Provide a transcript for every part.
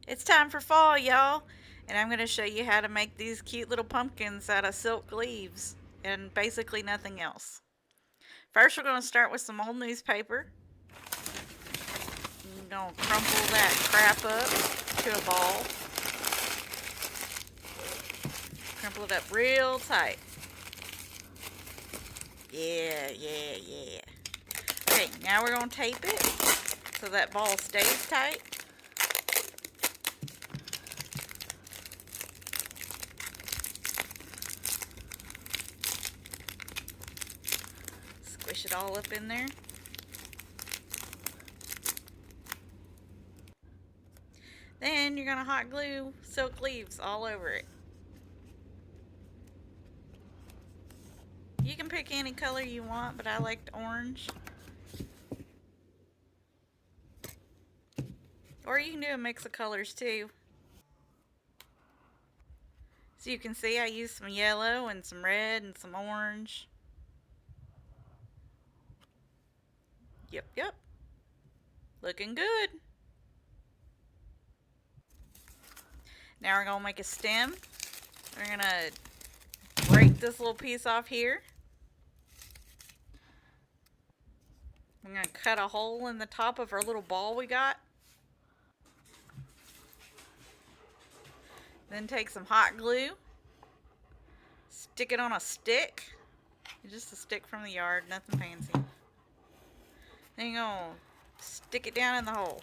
It's time for fall, y'all, and I'm going to show you how to make these cute little pumpkins out of silk leaves and basically nothing else. First, we're going to start with some old newspaper. I'm going to crumple that crap up to a ball. Crumple it up real tight. Yeah. Okay, now we're going to tape it so that ball stays tight. Squish it all up in there. Then you're going to hot glue silk leaves all over it. You can pick any color you want, but I liked orange. Or you can do a mix of colors too. So you can see I used some yellow and some red and some orange. Yep. Looking good. Now we're going to make a stem. We're going to break this little piece off here. I'm going to cut a hole in the top of our little ball we got. Then take some hot glue. Stick it on a stick. Just a stick from the yard, nothing fancy. Then you're going to stick it down in the hole.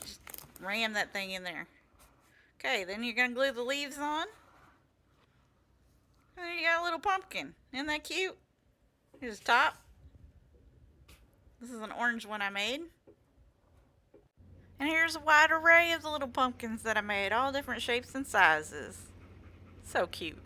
Just ram that thing in there. Okay, then you're going to glue the leaves on. And there you got a little pumpkin. Isn't that cute? Here's the top. This is an orange one I made. And here's a wide array of the little pumpkins that I made, all different shapes and sizes. So cute.